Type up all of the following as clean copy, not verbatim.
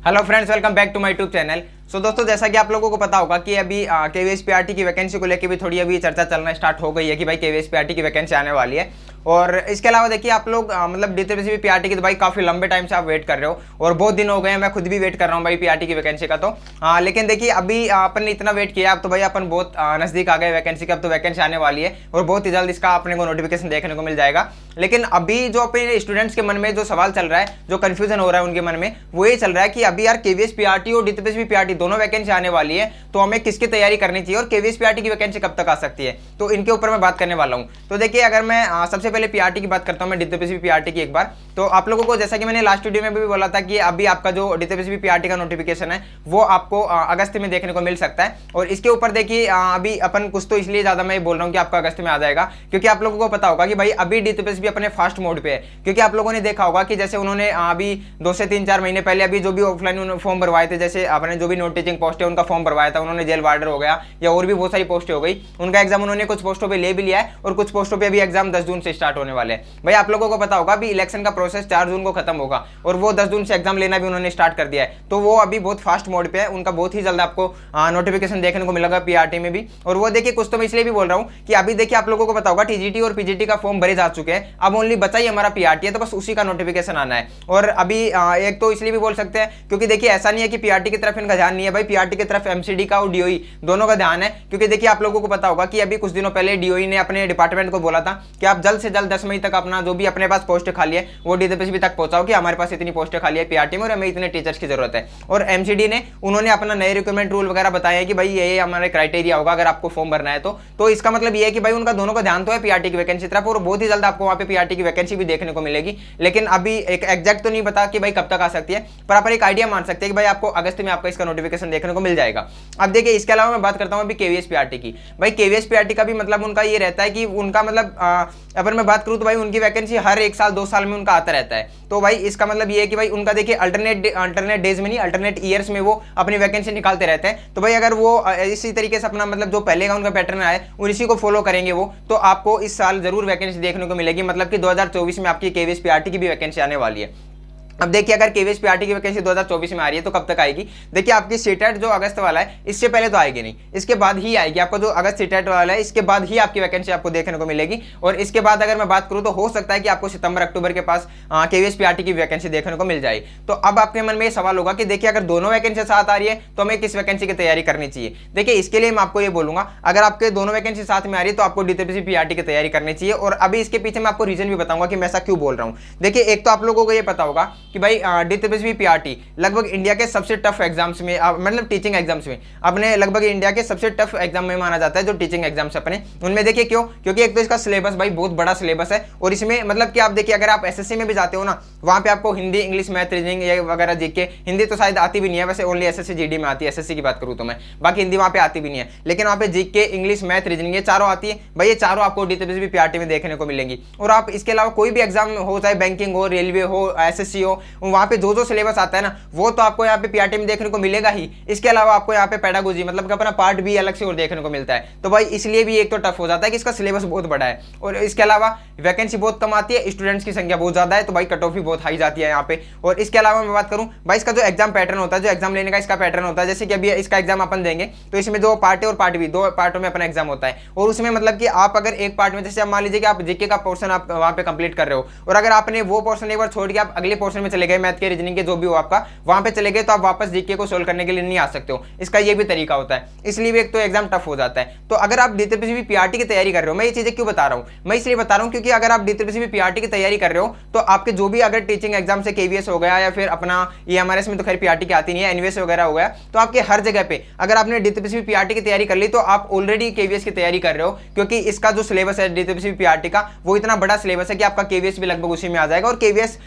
Hello friends, welcome back to my YouTube channel. So दोस्तों, जैसा कि आप लोगों को पता होगा कि अभी केवीएस पीआरटी की वैकेंसी को लेकर भी थोड़ी अभी चर्चा चलना स्टार्ट हो गई है कि भाई केवीएस पीआरटी की वैकेंसी आने वाली है। और इसके अलावा देखिए आप लोग मतलब डीटीपीसी पीआरटी की तो भाई काफी लंबे टाइम से आप वेट कर रहे हो और बहुत दिन हो गए हैं। मैं खुद भी वेट कर रहा हूँ भाई पीआरटी की वैकेंसी का। तो लेकिन देखिए अभी अपन ने इतना वेट किया, अब तो भाई अपन बहुत नजदीक आ गए वैकेंसी का। अब तो वैकेंसी आने वाली है और बहुत ही जल्द इसका अपने को नोटिफिकेशन देखने को मिल जाएगा। लेकिन अभी जो अपने स्टूडेंट्स के मन में जो सवाल चल रहा है, जो कंफ्यूजन हो रहा है उनके मन में, वो ये चल रहा है कि अभी यार केवीएस पीआरटी और डीटीपीसी पीआरटी दोनों वैकेंसी आने वाली है, तो हमें किसकी तैयारी करनी चाहिए और केवीएस पीआरटी की वैकेंसी कब तक आ सकती है। तो इनके ऊपर मैं बात करने वाला हूं। तो देखिए, अगर मैं सबसे पहले पीआरटी की बात करता हूं, मैं डीटीपीसी पीआरटी की एक बार। तो आप लोगों को जैसा कि मैंने लास्ट वीडियो में भी बोला था कि अभी आपका जो डीटीपीसी पीआरटी का नोटिफिकेशन है वो आपको अगस्त में देखने को मिल सकता है। और इसके ऊपर देखिए अभी अपन कुछ तो इसलिए ज्यादा मैं बोल रहा हूँ कि आपका अगस्त में आ जाएगा, क्योंकि आप लोगों को पता होगा कि भाई अभी डीटीपीसी भी अपने फास्ट मोड पे है। क्योंकि आप लोगों ने देखा होगा कि जैसे उन्होंने अभी 2 से 3-4 महीने पहले अभी जो भी ऑफलाइन फॉर्म भरवाए थे, जैसे आपने जो भी नॉन टीचिंग पोस्ट है उनका फॉर्म भरवाया था उन्होंने, जेल वार्डर हो गया या और भी बहुत सारी पोस्टें हो गई, उनका एग्जाम उन्होंने कुछ पोस्टों पे ले भी लिया है और कुछ पोस्टों पे अभी एग्जाम 10 जून से स्टार्ट होने वाले हैं। भाई आप लोगों को पता होगा अभी इलेक्शन का प्रोसेस 4 जून को खत्म होगा और वो 10 जून से एग्जाम लेना भी उन्होंने स्टार्ट कर दिया है। तो वो अभी बहुत फास्ट मोड पे है, उनका बहुत ही जल्द आपको नोटिफिकेशन देखने को मिलेगा पीआरटी में भी। और वो देखिए कुछ तो मैं इसलिए भी बोल रहा हूँ कि अभी देखिए आप लोगों को पता होगा टीजीटी और पीजीटी का फॉर्म भरे जा चुके हैं, अब ओनली बचा ही हमारा पीआरटी है, तो बस उसी का नोटिफिकेशन आना है। और अभी एक तो इसलिए भी बोल सकते हैं क्योंकि देखिए ऐसा नहीं है कि पीआरटी की तरफ इनका ध्यान नहीं है, भाई पीआरटी की तरफ एमसीडी का और डीओई दोनों का ध्यान है। क्योंकि देखिए आप लोगों को पता होगा कि अभी कुछ दिनों पहले डीओई ने अपने डिपार्टमेंट को बोला था कि आप जल्द से जल्द 10 मई तक अपना जो भी अपने पास पोस्ट खाली है वो डीटीपीसी तक पहुंचाओ कि हमारे पास इतनी पोस्ट खाली है पीआरटी में और हमें इतने टीचर्स की जरूरत है। और एमसीडी ने उन्होंने अपना नए रिक्रूटमेंट रूल वगैरह बताया है कि भाई ये हमारे क्राइटेरिया होगा अगर आपको फॉर्म भरना है तो इसका मतलब ये है कि भाई उनका दोनों का ध्यान तो है पीआरटी की वैकेंसी तरफ और बहुत ही जल्द आपको वहां पे पीआरटी की वैकेंसी भी देखने को मिलेगी। लेकिन अभी एक एग्जैक्ट तो नहीं बता कि भाई कब तक आ सकती है, पर आप एक आइडिया मान सकते हैं कि भाई आपको अगस्त में आपका इसका नोटिफिकेशन देखने को मिल जाएगा। अब देखिए इसके अलावा मैं बात करता हूं अभी केवीएस पीआरटी की। भाई केवीएस पीआरटी का भी मतलब उनका ये रहता है कि उनका मतलब अगर मैं बात करूं तो भाई उनकी वैकेंसी हर 1 साल 2 साल में उनका आता रहता है। तो भाई इसका मतलब ये है कि भाई उनका देखिए अल्टरनेट डेज में नहीं, अल्टरनेट ईयर्स में वो अपनी वैकेंसी निकालते रहते हैं। तो भाई अगर वो इसी तरीके से अपना मतलब जो पहले का उनका पैटर्न है उसी को फॉलो करेंगे वो, तो आपको इस साल जरूर वैकेंसी देखने को मिलेगी। मतलब कि 2024 में आपकी केवीएस पीआरटी की भी वैकेंसी आने वाली है। अब देखिए अगर केवीएस पीआरटी की वैकेंसी 2024 में आ रही है तो कब तक आएगी? देखिए आपकी सीटेट जो अगस्त वाला है इससे पहले तो आएगी नहीं, इसके बाद ही आएगी। आपको जो अगस्त सीटेट वाला है इसके बाद ही आपकी वैकेंसी आपको देखने को मिलेगी। और इसके बाद अगर मैं बात करूं तो हो सकता है कि आपको सितंबर अक्टूबर के पास केवीएस पीआरटी की वैकेंसी देखने को मिल जाए। तो अब आपके मन में ये सवाल होगा कि देखिए अगर दोनों वैकेंसी साथ आ रही है तो हमें किस वैकेंसी की तैयारी करनी चाहिए। देखिए इसके लिए मैं आपको ये बोलूंगा, अगर आपके दोनों वैकेंसी साथ में आ रही है तो आपको डीटीपीसी पीआरटी की तैयारी करनी चाहिए। और अभी इसके पीछे मैं आपको रीजन भी बताऊंगा कि मैं ऐसा क्यों बोल रहा हूं। देखिए एक तो आप लोगों को ये पता होगा कि भाई पीआरटी लगभग इंडिया के सबसे टफ एग्जाम्स में मतलब टीचिंग एग्जाम्स में अपने लगभग इंडिया के सबसे टफ एग्जाम में माना जाता है। जो टीचिंग एग्जाम्स अपने उनमें देखिए क्यों? क्योंकि एक तो इसका सिलेबस भाई बहुत बड़ा सिलेबस है और इसमें मतलब कि आप देखिए अगर आप एसएससी में भी जाते हो ना, वहां पे आपको हिंदी, इंग्लिश, मैथ, रीजनिंग ये वगैरह जीके, हिंदी तो शायद आती भी नहीं है वैसे, ओनली एसएससी जीडी में आती है। एसएससी की बात करूं तो मैं, बाकी हिंदी वहां पे आती भी नहीं है, लेकिन वहां पे जीके, इंग्लिश, मैथ, रीजनिंग ये चारों आती है। भाई ये चारों आपको डीटीपीसी पीआरटी में देखने को मिलेंगी। और आप इसके अलावा कोई भी एग्जाम हो, चाहे बैंकिंग हो, रेलवे हो, एसएससी हो, वहां पे जो सिलेबस आता है ना वो तो आपको यहाँ पे पीआरटी में देखने को मिलेगा ही। इसके अलावा आपको यहाँ पे पेडागोजी मतलब कि अपना पार्ट भी अलग से और देखने को मिलता है। तो भाई इसलिए भी एक तो टफ हो जाता है कि इसका सिलेबस बहुत बड़ा है और इसके अलावा वैकेंसी बहुत कम आती है, स्टूडेंट्स की संख्या बहुत ज्यादा है, तो भाई कट ऑफ भी बहुत हाई जाती है यहाँ पे। और इसके अलावा मैं बात करूं भाई इसका जो एग्जाम पैटर्न होता है, जो एग्जाम लेने का इसका पैटर्न होता है, जैसे कि अभी इसका एग्जाम अपन देंगे तो इसमें दो पार्ट ए और पार्ट बी, दो पार्टों में अपना एग्जाम होता है। और उसमें मतलब कि आप अगर एक पार्ट में, जैसे आप मान लीजिए कि आप जीके का पोर्शन आप वहां पे कंप्लीट कर रहे हो और अगर आपने वो पोर्शन एक बार छोड़ के आप अगले पोर्शन में चले गए, मैथ के, रीजनिंग के जो भी हो आपका, वहां पे चले गए तो आप वापस जीके को सोल्व करने के लिए नहीं आ सकते हो। इसका ये भी तरीका होता है, इसलिए भी एक तो एग्जाम टफ हो जाता है। तो अगर आप डीटीपीसी पीआरटी की तैयारी कर रहे हो, मैं ये चीजें क्यों बता रहा हूं? मैं इसलिए बता रहा हूं क्योंकि अगर आप डीटीपीसी पीआरटी की तैयारी कर रहे हो तो आपके जो भी अगर टीचिंग एग्जाम से केवीएस हो गया या फिर अपना ईएमआरएस में तो खैर पीआरटी की आती नहीं है, एनवीएस वगैरह हो गया, तो आपके हर जगह पे अगर आपने डीटीपीसी पीआरटी की तैयारी कर ली तो आप ऑलरेडी केवीएस की तैयारी कर रहे हो। क्योंकि इसका जो सिलेबस है डीटीपीसी पीआरटी का वो इतना बड़ा सिलेबस है कि आपका केवीएस भी लगभग उसी में आ जाएगा। और केवीएस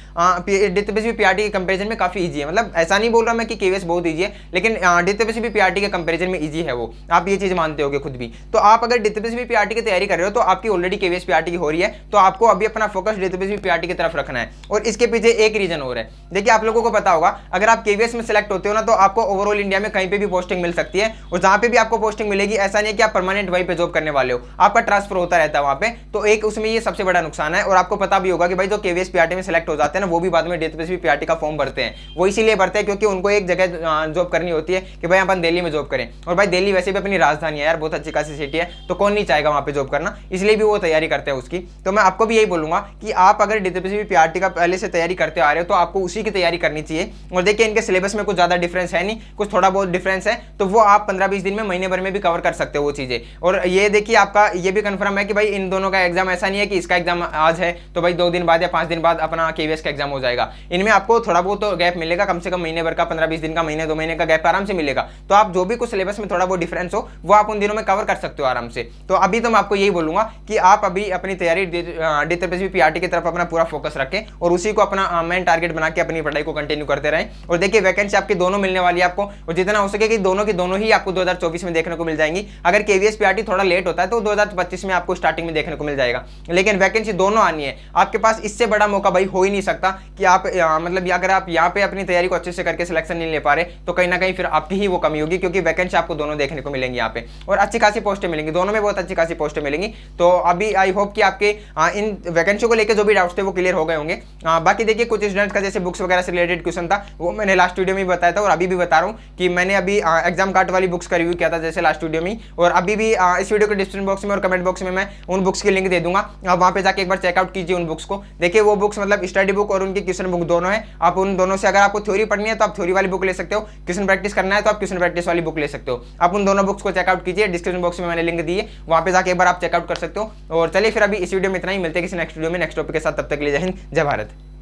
डीटीपीसी पीआरटी के कंपैरिजन में काफी इजी है। मतलब ऐसा नहीं बोल रहा मैं कि केवीएस बहुत इजी है, लेकिन डीटीपीसी पीआरटी के कंपैरिजन में इजी है वो, आप ये चीज मानते होगे खुद भी। तो आप अगर डीटीपीसी पीआरटी की तैयारी कर रहे हो तो आपकी ऑलरेडी केवीएस पीआरटी की हो रही है, तो आपको अभी अपना फोकस डीटीपीसी पीआरटी की तरफ रखना है। और इसके पीछे एक रीजन और है, देखिए आप लोगों को पता होगा अगर आप केवीएस में सिलेक्ट होते हो ना तो आपको ओवरऑल इंडिया में कहीं पे भी पोस्टिंग मिल सकती है। और जहां पे भी आपको पोस्टिंग मिलेगी ऐसा नहीं है कि आप परमानेंट वहीं पे जॉब करने वाले हो, आपका ट्रांसफर होता रहता है वहां पे। तो एक उसमें ये सबसे बड़ा नुकसान है। और आपको पता भी होगा कि भाई जो केवीएस पीआरटी में सिलेक्ट हो जाते हैं ना वो भी बाद में डीटीपीसी डीटीपीसी पीआरटी का फॉर्म भरते हैं वो इसीलिए भरते हैं क्योंकि उनको एक जगह जॉब करनी होती है कि भाई अपन दिल्ली में जॉब करें। और भाई दिल्ली वैसे भी अपनी राजधानी है यार, बहुत अच्छी खासी सिटी है, तो कौन नहीं चाहेगा वहाँ पे जॉब करना, इसलिए भी वो तैयारी करते हैं उसकी। तो मैं आपको भी यही बोलूंगा कि आप अगर डीटीपीसी पीआरटी का पहले से तैयारी करते आ रहे हो तो आपको उसी की तैयारी करनी चाहिए। और देखिए इनके सिलेबस में कुछ ज्यादा डिफरेंस है नहीं, कुछ थोड़ा बहुत डिफरेंस है, तो वो आप 15-20 दिन में, महीने भर में भी कवर कर सकते हो वो चीजें। और ये देखिए आपका ये भी कंफर्म है कि भाई इन दोनों का एग्जाम ऐसा नहीं है कि इसका एग्जाम आज है तो भाई 2 दिन बाद या 5 दिन बाद अपना केवीएस का एग्जाम हो जाएगा। इनमें आपको थोड़ा बहुत तो गैप मिलेगा, कम से कम महीने भर का, 15-20 दिन का, महीने 2 महीने का गैप आराम से मिलेगा। तो आप जो भी कुछ सिलेबस में थोड़ा बहुत डिफरेंस हो वो आप उन दिनों में कवर कर सकते हो आराम से। तो अभी तो मैं आपको यही बोलूंगा कि आप अभी अपनी तैयारी डीटीपीसी पीआरटी की तरफ अपना पूरा फोकस रखें और उसी को अपना मेन टारगेट बना के अपनी पढ़ाई को कंटिन्यू करते रहें। और देखिए वैकेंसी आपकी दोनों मिलने वाली है आपको, और जितना हो सके कि दोनों की दोनों ही आपको 2024 में देखने को मिल जाएंगी। अगर केवीएस पीआरटी थोड़ा लेट होता है तो 2025 में आपको स्टार्टिंग में देखने को मिल जाएगा, लेकिन वैकेंसी दोनों आनी है आपके पास। इससे बड़ा मौका भाई हो ही नहीं सकता कि आप मतलब अगर आप यहाँ पे अपनी तैयारी को अच्छे से करके सिलेक्शन नहीं ले पा रहे तो कहीं ना कहीं फिर आपकी ही वो कमी होगी, क्योंकि वैकेंसी आपको दोनों देखने को मिलेंगी यहाँ पे, और अच्छी खासी पोस्टें मिलेंगी, दोनों में बहुत अच्छी खासी पोस्टें मिलेंगी। तो अभी आई होप कि आपके इन वैकेंसी को लेकर जो भी डाउट्स थे वो क्लियर हो गए होंगे। बाकी देखिए कुछ स्टूडेंट्स का जैसे बुक्स वगैरह से रिलेटेड क्वेश्चन था वो मैंने लास्ट वीडियो में बताया था, और अभी भी बता रहा हूँ कि मैंने अभी एग्जाम कार्ड वाली बुक्स का रिव्यू किया था जैसे लास्ट वीडियो में, और अभी भी इस वीडियो के डिस्क्रिप्शन बॉक्स में और कमेंट बॉक्स में मैं उन बुक्स की लिंक दे दूंगा। आप वहाँ पे जाके एक बार चेकआउट कीजिए उन बुक्स को। देखिए वो बुक्स मतलब स्टडी बुक और उनकी क्वेश्चन बुक दोनों है। आप उन दोनों से अगर आपको थ्योरी पढ़नी है तो आप थ्योरी वाली बुक ले सकते हो, क्वेश्चन प्रैक्टिस करना है तो आप क्वेश्चन प्रैक्टिस वाली बुक ले सकते हो। आप उन दोनों बुक्स को चेकआउट कीजिए, डिस्क्रिप्शन बॉक्स में मैंने लिंक दी है, वहाँ पे जाके एक बार आप चेकआउट कर सकते हो। और चलिए फिर अभी इस वीडियो में इतना ही, मिलते हैं किसी नेक्स्ट वीडियो में नेक्स्ट टॉपिक के साथ, तब तक के लिए जय हिंद जय भारत।